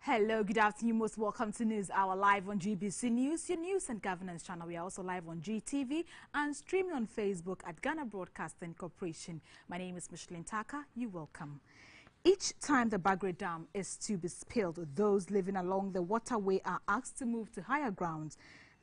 Hello, good afternoon. Most welcome to News Hour live on GBC News, your news and governance channel. We are also live on GTV and streaming on Facebook at Ghana Broadcasting Corporation. My name is Micheline Taka. You're welcome. Each time the Bagre Dam is to be spilled, those living along the waterway are asked to move to higher grounds.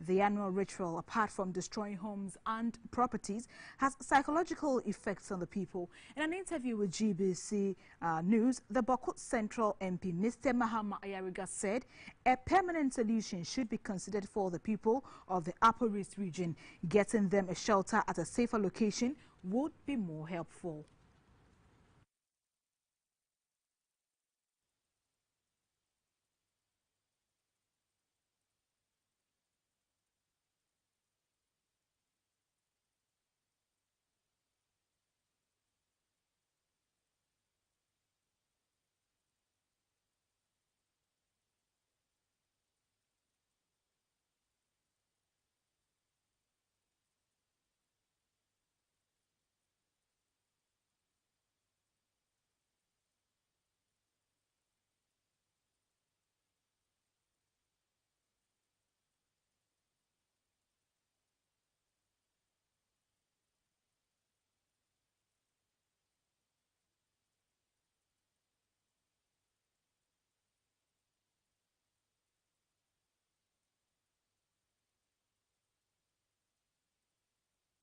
The annual ritual, apart from destroying homes and properties, has psychological effects on the people. In an interview with GBC News, the Bokut Central MP, Mr. Mahama Ayariga, said a permanent solution should be considered for the people of the Upper East region. Getting them a shelter at a safer location would be more helpful.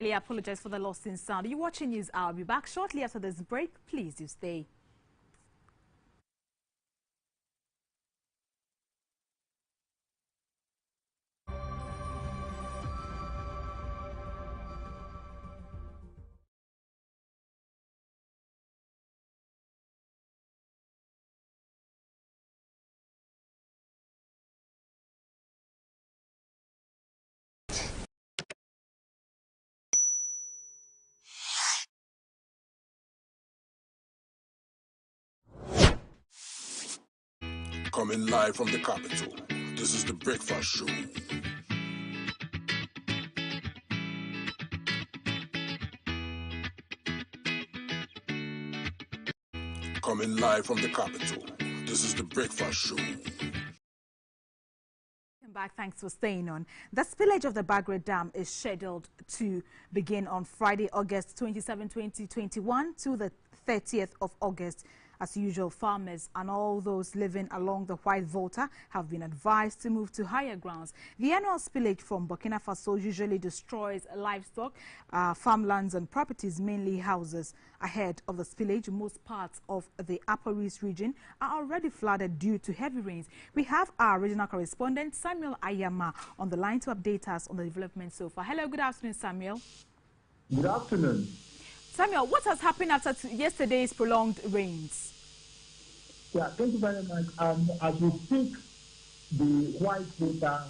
I apologize for the loss in sound. You're watching News. I'll be back shortly after this break. Please do stay. Coming live from the capital, this is the Breakfast Show. Coming live from the capital, this is the Breakfast Show. Back. Thanks for staying on. The spillage of the Bagre Dam is scheduled to begin on Friday, August 27, 2021 to the 30th of August. As usual, farmers and all those living along the White Volta have been advised to move to higher grounds. The annual spillage from Burkina Faso usually destroys livestock, farmlands and properties, mainly houses. Ahead of the spillage, most parts of the Upper East region are already flooded due to heavy rains. We have our regional correspondent, Samuel Ayama, on the line to update us on the development so far. Hello, good afternoon, Samuel. Good afternoon. Samuel, what has happened after yesterday's prolonged rains? Yeah, thank you very much. As we speak, the White Volta,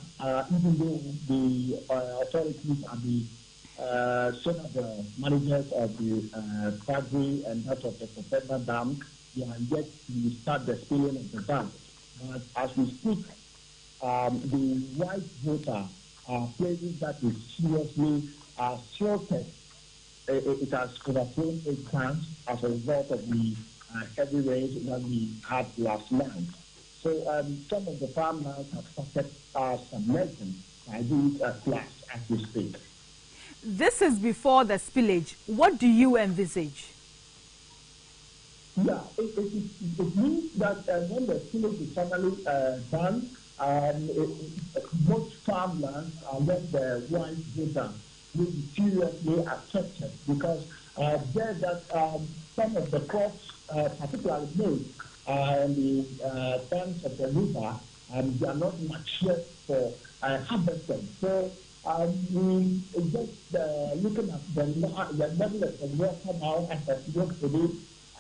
even though the authorities and some of the managers of the Bagre and that of the Professor Dam, they are yet to start the spilling of the dam. But as we speak, the White Volta places that is seriously silted. It has overflown 8 times as a result of the heavy rains that we had last month. So some of the farmlands have started submerging by these floods as we speak. This is before the spillage. What do you envisage? Yeah, it means that when the spillage is finally done, most farmlands along the White Volta will be seriously affected because there that some of the crops, particularly maize, and the banks of the river, they are not mature for harvesting. So we just looking at the level of the water now as of yesterday,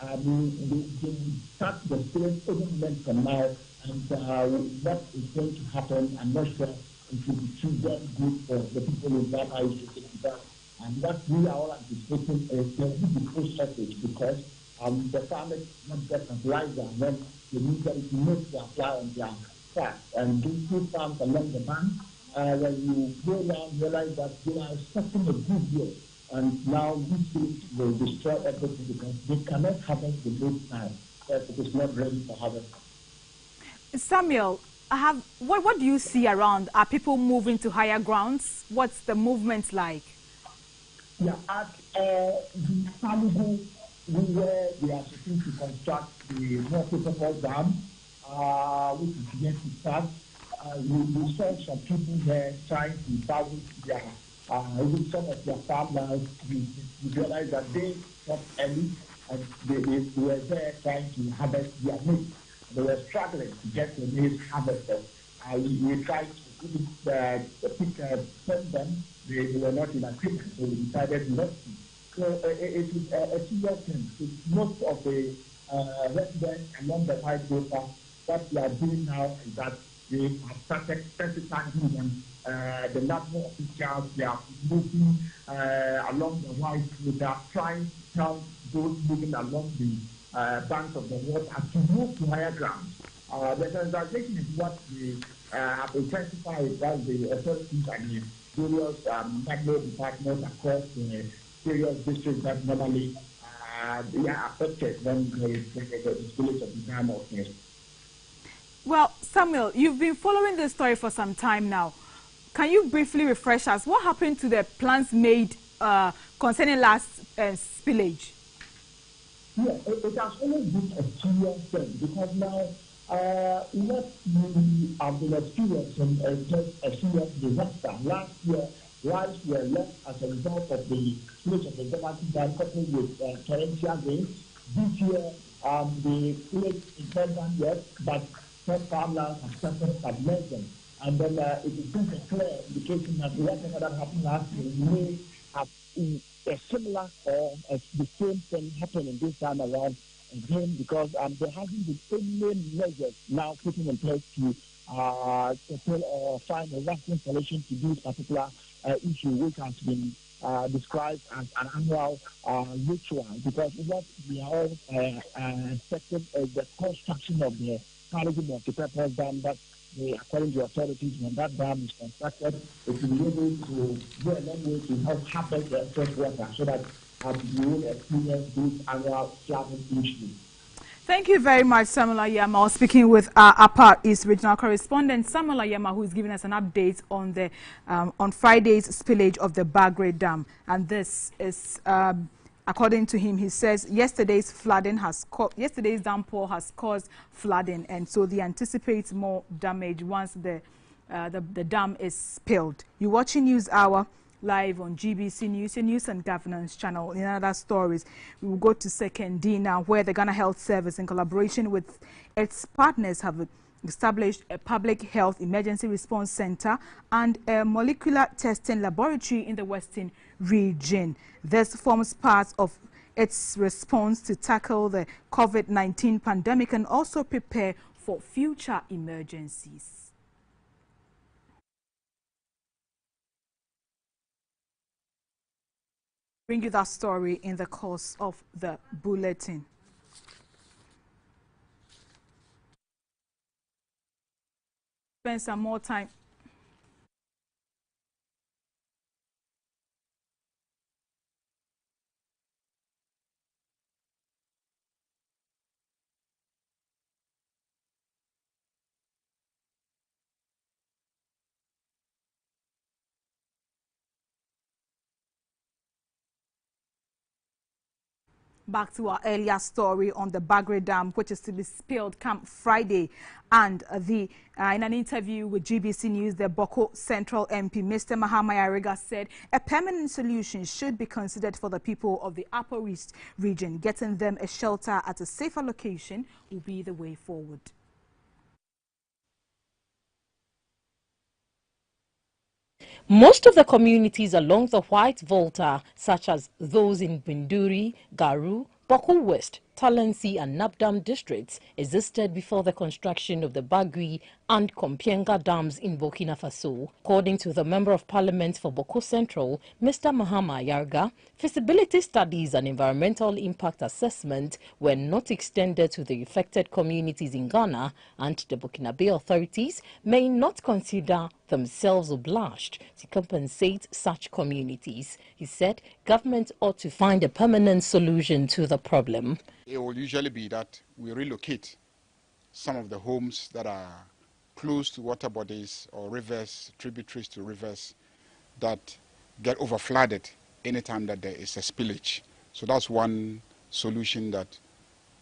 they start the spillage even months from now, and what is going to happen, I'm not sure it will be too damn good for the people in that area. And what we are all anticipating is there will be full shortage because the farmers not get fertilizer when they need them to make to apply on their crops. And these two farms along the bank, when you go around, realize that they are expecting a good year. And now these things will destroy everything because they cannot harvest the good time if it is not ready for harvest. Samuel, what do you see around? Are people moving to higher grounds? What's the movement like? Yeah, at the Salugu, where they are supposed to construct the multi-purpose dam, which is yet to start, we saw some people there trying to salvage their, even some of their farmlands. We realized that they stopped early and they were there trying to harvest their maize. They were struggling to get the maize harvested. We tried to send them. They were not in agreement, so we decided not to. So it is a serious thing. Most of the residents along the White River, what they are doing now is that they have started sensitizing them. The national officials, they are moving along the White River, trying to tell those moving along the banks of the water to move to higher grounds. The sensitization is what we have intensified by the authorities and the various national departments across the various districts that normally they are affected when the village of the dam occurs. Well, Samuel, you've been following this story for some time now. Can you briefly refresh us? What happened to the plans made concerning last spillage? Yeah, it has always been a serious thing because now what we have been experiencing is just a serious disaster. Last year, lives were lost as a result of the spillage of the Government Dam coupled with torrential rains. This year, the spillage is not done yet, but some farmlands have started submerging. And then it is just a clear indication that whatever that happened last year may have a similar or the same thing happening this time around again, because there hasn't been any measures now put in place to settle or find a lasting solution to this particular issue, which has been described as an annual ritual. Because what we are all expecting is the construction of the Salugu multi-purpose dam that, according to authorities, when that dam is constructed, it will be able to go a long way to help harvest the excess water so that we will experience this annual flooding issue. Thank you very much, Samuel Ayama. Speaking with our Upper East Regional Correspondent Samuel Ayama, who is giving us an update on the on Friday's spillage of the Bagre Dam. And this is, according to him, he says yesterday's downpour has caused flooding, and so they anticipate more damage once the dam is spilled. You're watching News Hour live on GBC News, your news and governance channel. In other stories, we will go to Second D now, where the Ghana Health Service, in collaboration with its partners, have established a public health emergency response center and a molecular testing laboratory in the Western region. This forms part of its response to tackle the COVID-19 pandemic and also prepare for future emergencies. Bring you that story in the course of the bulletin. Spend some more time. Back to our earlier story on the Bagre Dam, which is to be spilled come Friday. And in an interview with GBC News, the Boko Central MP, Mr. Mahama Yariga, said a permanent solution should be considered for the people of the Upper East region. Getting them a shelter at a safer location will be the way forward. Most of the communities along the White Volta, such as those in Binduri, Garu, Boko West, Talensi and Nabdam districts, existed before the construction of the Bagui and Kompienga dams in Burkina Faso. According to the Member of Parliament for Boko Central, Mr. Mahama Yarga, feasibility studies and environmental impact assessment were not extended to the affected communities in Ghana, and the Burkinabe authorities may not consider themselves obliged to compensate such communities. He said government ought to find a permanent solution to the problem. It will usually be that we relocate some of the homes that are close to water bodies or rivers, tributaries to rivers that get overflooded anytime that there is a spillage. So that's one solution that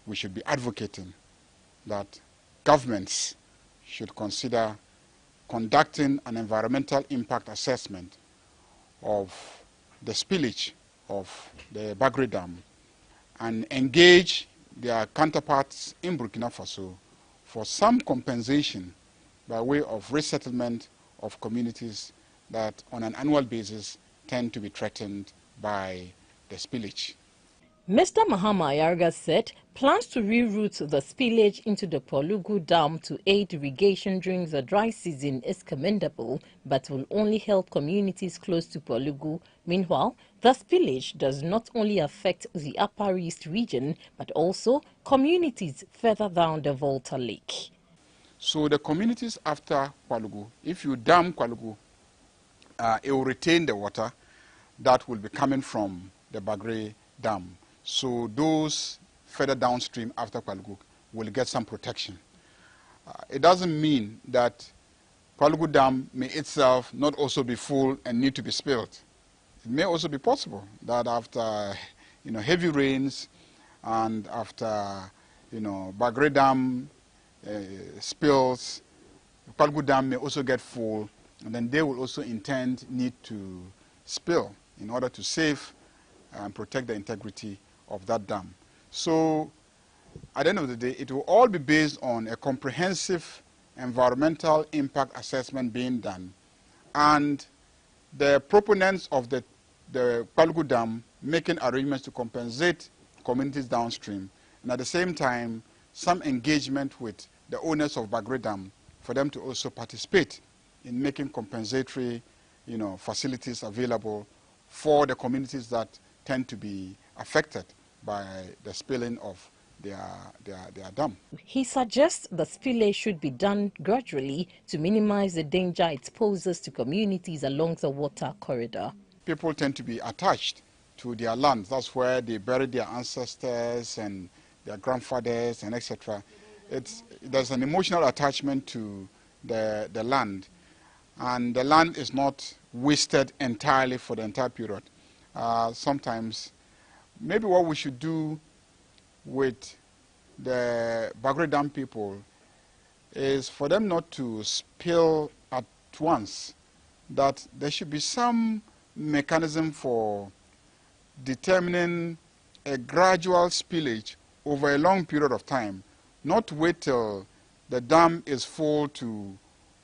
we should be advocating, that governments should consider conducting an environmental impact assessment of the spillage of the Bagre Dam and engage their counterparts in Burkina Faso for some compensation by way of resettlement of communities that on an annual basis tend to be threatened by the spillage. Mr. Mahama Ayariga said plans to reroute the spillage into the Polugu Dam to aid irrigation during the dry season is commendable, but will only help communities close to Polugu. Meanwhile, the spillage does not only affect the Upper East region, but also communities further down the Volta Lake. So the communities after Kwalugu, if you dam Kwalugu, it will retain the water that will be coming from the Bagre Dam. So those further downstream after Kwalugu will get some protection. It doesn't mean that Kwalugu Dam may itself not also be full and need to be spilled. It may also be possible that after heavy rains and after Bagre Dam spills, Kwalugu Dam may also get full, and then they will also need to spill in order to save and protect the integrity of that dam. So at the end of the day, it will all be based on a comprehensive environmental impact assessment being done, and the proponents of the Kwalugu Dam making arrangements to compensate communities downstream, and at the same time some engagement with the owners of Bagre Dam for them to also participate in making compensatory facilities available for the communities that tend to be affected by the spilling of their dam. He suggests the spillage should be done gradually to minimize the danger it poses to communities along the water corridor. People tend to be attached to their land. That's where they buried their ancestors and their grandfathers and etc. There's an emotional attachment to the land, and the land is not wasted entirely for the entire period. Sometimes maybe what we should do with the Bagre Dam people is for them not to spill at once, that there should be some mechanism for determining a gradual spillage over a long period of time, not wait till the dam is full to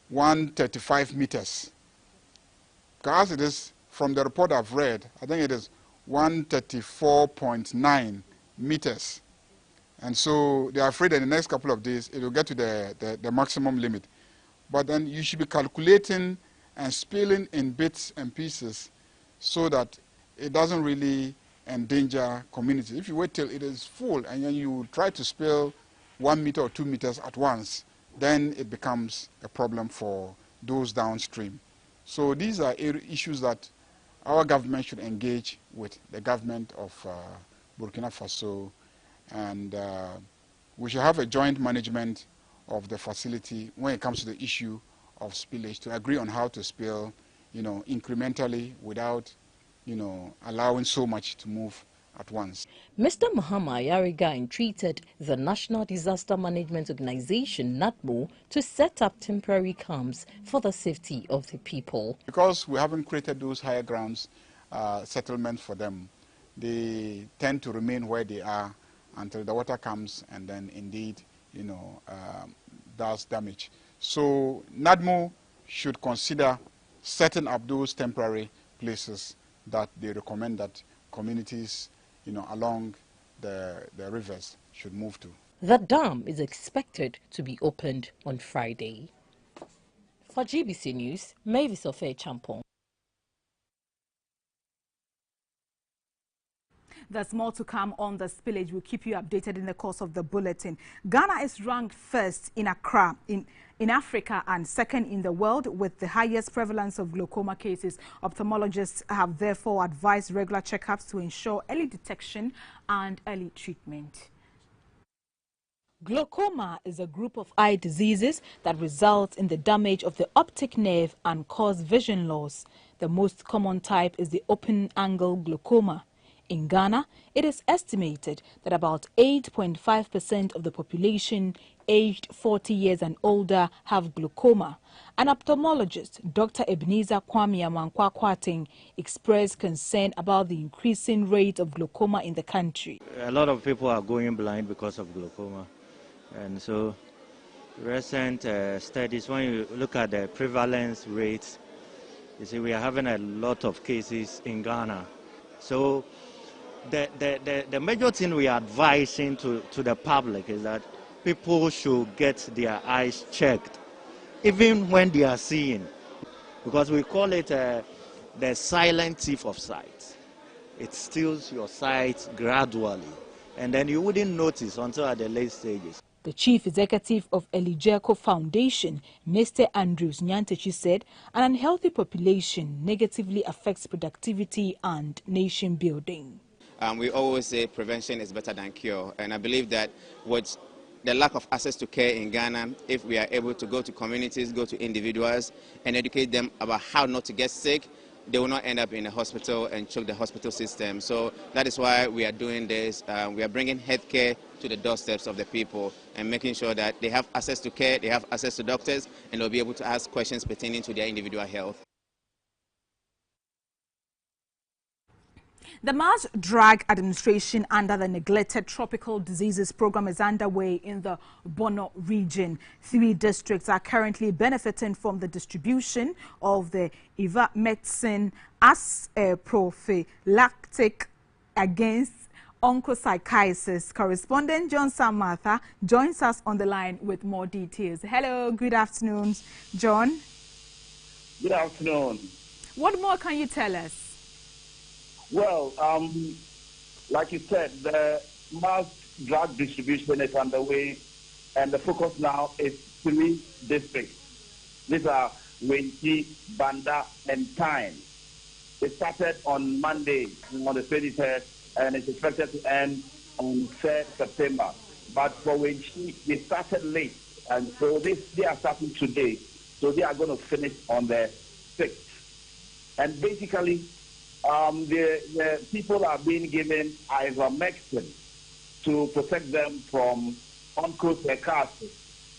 135 meters. Because it is, from the report I've read, I think it is 134.9 meters. And so they are afraid that in the next couple of days it will get to the maximum limit. But then you should be calculating and spilling in bits and pieces so that it doesn't really endanger communities. If you wait till it is full and then you try to spill 1 meter or 2 meters at once, then it becomes a problem for those downstream. So these are issues that our government should engage with the government of Burkina Faso, and we should have a joint management of the facility when it comes to the issue of spillage, to agree on how to spill, incrementally without, allowing so much to move at once. Mr. Mahama Ayariga entreated the National Disaster Management Organization, NADMO, to set up temporary camps for the safety of the people. Because we haven't created those higher grounds settlements for them, they tend to remain where they are until the water comes and then indeed, does damage. So NADMO should consider setting up those temporary places that they recommend that communities along the rivers should move to. The dam is expected to be opened on Friday. For GBC News, Mavis Ofe Champong. There's more to come on the spillage. We'll keep you updated in the course of the bulletin. Ghana is ranked first in Accra in Africa and second in the world with the highest prevalence of glaucoma cases. Ophthalmologists have therefore advised regular checkups to ensure early detection and early treatment. Glaucoma is a group of eye diseases that results in the damage of the optic nerve and cause vision loss. The most common type is the open-angle glaucoma. In Ghana, it is estimated that about 8.5% of the population aged 40 years and older have glaucoma. An ophthalmologist, Dr. Ebenezer Kwame Amankwa-Kwarteng, expressed concern about the increasing rate of glaucoma in the country. A lot of people are going blind because of glaucoma. And so recent studies, when you look at the prevalence rates, you see we are having a lot of cases in Ghana. So the major thing we are advising to the public is that people should get their eyes checked, even when they are seeing, because we call it the silent thief of sight. It steals your sight gradually, and then you wouldn't notice until at the late stages. The chief executive of Elijerko Foundation, Mr. Andrews Nyantechi, said an unhealthy population negatively affects productivity and nation building. We always say prevention is better than cure, and I believe that with the lack of access to care in Ghana, if we are able to go to communities, go to individuals, and educate them about how not to get sick, they will not end up in a hospital and choke the hospital system. So that is why we are doing this. We are bringing healthcare to the doorsteps of the people and making sure that they have access to care, they have access to doctors, and they'll be able to ask questions pertaining to their individual health. The mass drug administration under the Neglected Tropical Diseases Program is underway in the Bono region. 3 districts are currently benefiting from the distribution of the ivermectin as a prophylactic against onchocerciasis. Correspondent John Samartha joins us on the line with more details. Hello, good afternoon, John. Good afternoon. What more can you tell us? Well, like you said, the mass drug distribution is underway, and the focus now is 3 districts. These are Wenchi, Banda, and Tyne. It started on Monday, on the 23rd, and it's expected to end on 3rd September. But for Wenchi, they started late, and so they are starting today. So they are going to finish on the 6th. And basically, the people are being given ivermectin to protect them from onchocerciasis,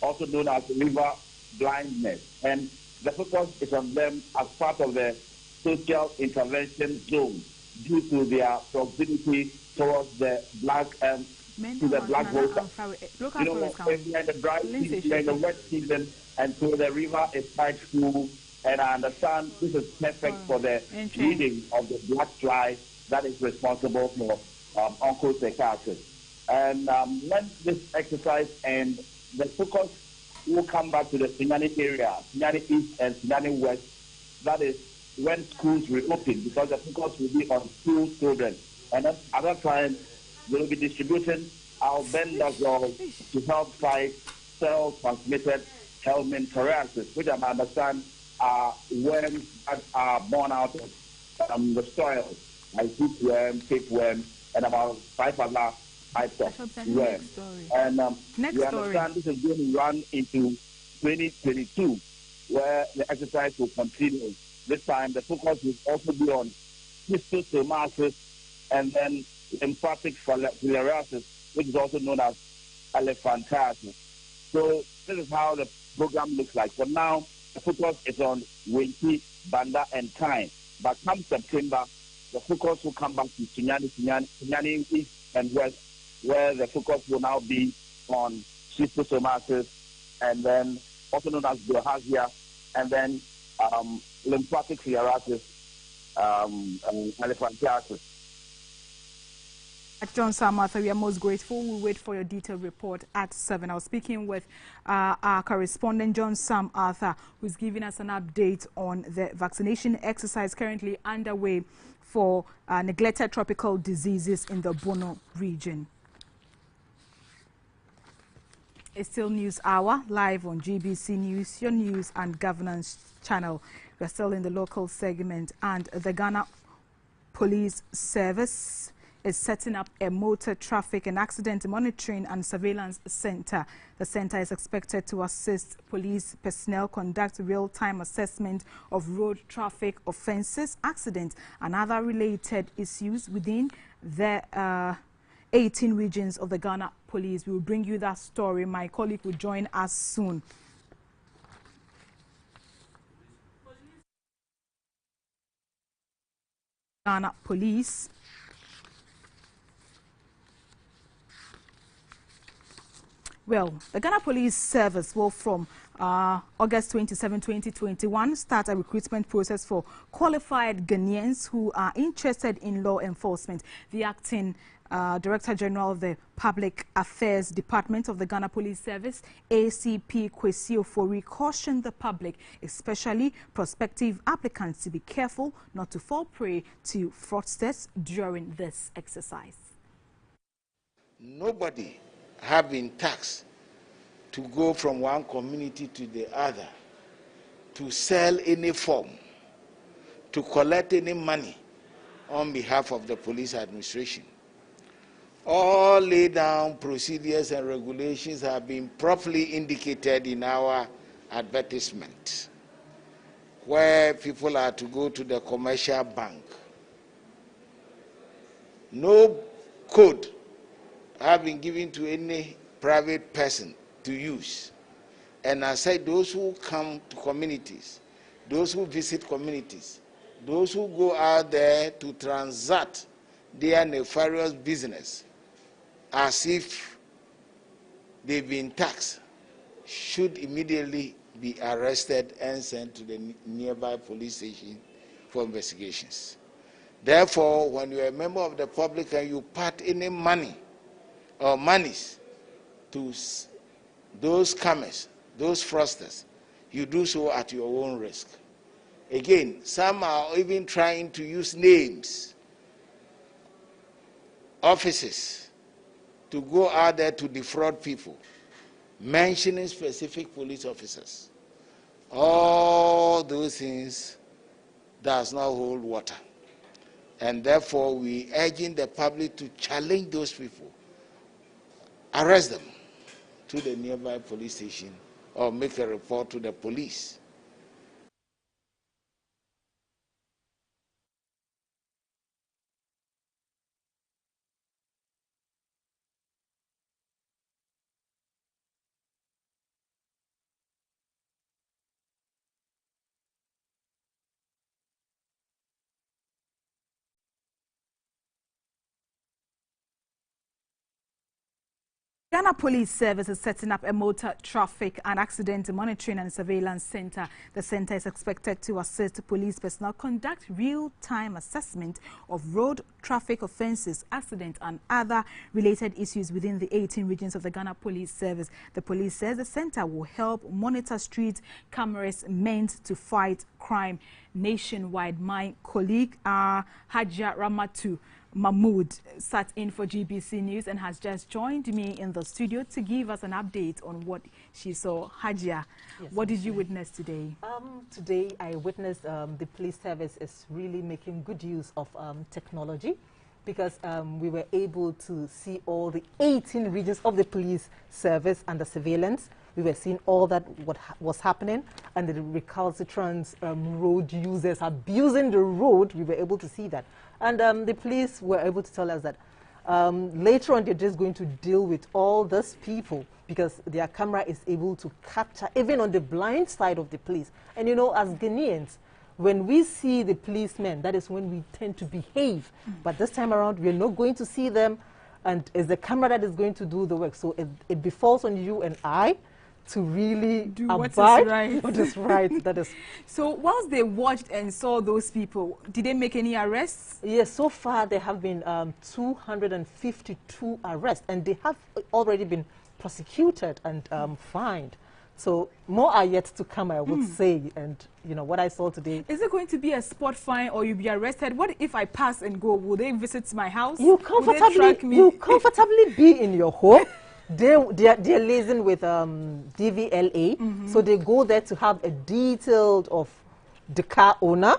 also known as liver blindness. And the focus is on them as part of the social intervention zone due to their proximity towards the black water. You know, if you're in the dry season, you're in the wet season, and so the river is quite full. And I understand this is perfect for the breeding of the black fly that is responsible for onchocerciasis. And when this exercise ends, the focus will come back to the Sinani area, Sinani East and Sinani West. That is when schools reopen, because the focus will be on school children. And then at that time, they will be distributing albendazole to help fight cell-transmitted helminthioriasis, which I understand are worms that are born out of the soil, like hookworm, tapeworm, and about 5 other types of worms. And we understand this is going to run into 2022, where the exercise will continue. This time, the focus will also be on schistosomiasis and then lymphatic filariasis, which is also known as elephantiasis. So this is how the program looks like. For now, the focus is on Wenchi, Banda, and Tyne. But come September, the focus will come back to Sinani East and West, where the focus will now be on schistosomiasis, and then also known as bilharzia, and then lymphatic filariasis, elephantiasis. John Samartha, we are most grateful. We'll wait for your detailed report at 7. I was speaking with our correspondent, John Samartha, who's giving us an update on the vaccination exercise currently underway for neglected tropical diseases in the Bono region. It's still News Hour, live on GBC News, your news and governance channel. We're still in the local segment, and the Ghana Police Service is setting up a motor traffic and accident monitoring and surveillance center. The center is expected to assist police personnel conduct real-time assessment of road traffic offences, accidents and other related issues within the 18 regions of the Ghana Police. We will bring you that story. My colleague will join us soon. Ghana Police. Well, the Ghana Police Service will from August 27, 2021 start a recruitment process for qualified Ghanaians who are interested in law enforcement. The acting Director General of the Public Affairs Department of the Ghana Police Service, ACP Kwesi Ofori, cautioned the public, especially prospective applicants, to be careful not to fall prey to fraudsters during this exercise. Nobody have been taxed to go from one community to the other, to sell any form, to collect any money on behalf of the police administration. All laid down procedures and regulations have been properly indicated in our advertisement, where people are to go to the commercial bank. No code have been given to any private person to use. And I said, those who come to communities, those who visit communities, those who go out there to transact their nefarious business as if they've been taxed, should immediately be arrested and sent to the nearby police station for investigations. Therefore, when you're a member of the public and you part any money or monies to those scammers, those fraudsters, you do so at your own risk. Again, some are even trying to use names, offices, to go out there to defraud people, mentioning specific police officers. All those things does not hold water. And therefore, we urging the public to challenge those people, arrest them to the nearby police station or make a report to the police. Ghana Police Service is setting up a motor traffic and accident monitoring and surveillance center. The center is expected to assist police personnel conduct real-time assessment of road traffic offences, accidents and other related issues within the 18 regions of the Ghana Police Service. The police says the center will help monitor street cameras meant to fight crime nationwide. My colleague Hajia Ramatu Mahmood sat in for GBC News and has just joined me in the studio to give us an update on what she saw. Hajia, yes, what did you witness today? Today I witnessed the police service is really making good use of technology, because we were able to see all the 18 regions of the police service under surveillance. We were seeing all that what was happening, and the recalcitrant road users abusing the road. We were able to see that. And the police were able to tell us that later on they're just going to deal with all these people, because their camera is able to capture even on the blind side of the police. And you know, as Ghanaians, when we see the policemen, that is when we tend to behave. But this time around, we're not going to see them, and it's the camera that is going to do the work. So it befalls on you and I to really do abide what is right. What is right. That is. So whilst they watched and saw those people, did they make any arrests? Yes, so far there have been 252 arrests, and they have already been prosecuted and fined. So more are yet to come, I would say. And you know what I saw today. Is it going to be a spot fine, or you'll be arrested? What if I pass and go? Will they visit my house? You comfortably be in your home. They're liaising with DVLA, so they go there to have a detailed of the car owner,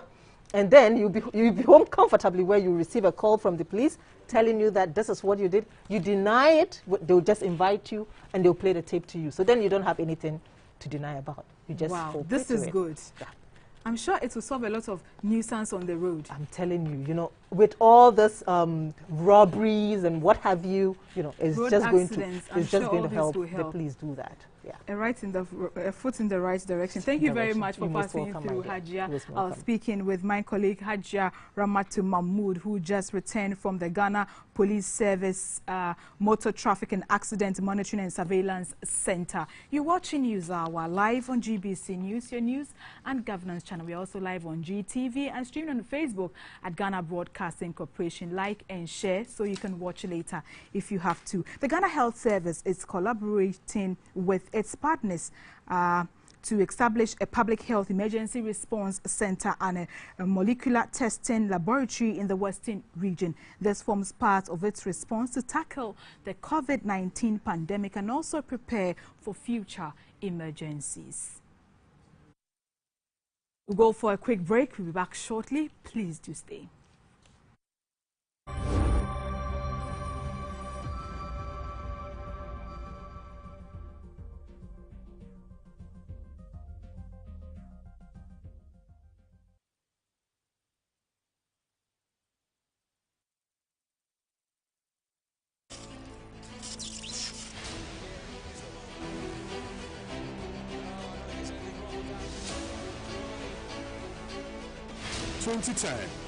And then you'll be home comfortably where you receive a call from the police telling you that this is what you did. You deny it, they'll just invite you and they'll play the tape to you. So then you don't have anything to deny about. You just wow, this is good. Yeah. I'm sure it will solve a lot of nuisance on the road. I'm telling you, you know, with all this robberies and what have you, you know, it's road just going to help the police do that. Yeah. A foot in the right direction. Thank you very much for passing through, Hajia. I was speaking with my colleague Hajia Ramatu Mahmood, who just returned from the Ghana Police Service Motor Traffic and Accident Monitoring and Surveillance Center. You're watching News Hour live on GBC News, your news and governance channel. We're also live on GTV and streaming on Facebook at Ghana Broadcasting Corporation. Like and share so you can watch later if you have to. The Ghana Health Service is collaborating with its partners to establish a public health emergency response center and a molecular testing laboratory in the Western region. This forms part of its response to tackle the COVID-19 pandemic and also prepare for future emergencies. We'll go for a quick break. We'll be back shortly. Please do stay. "2010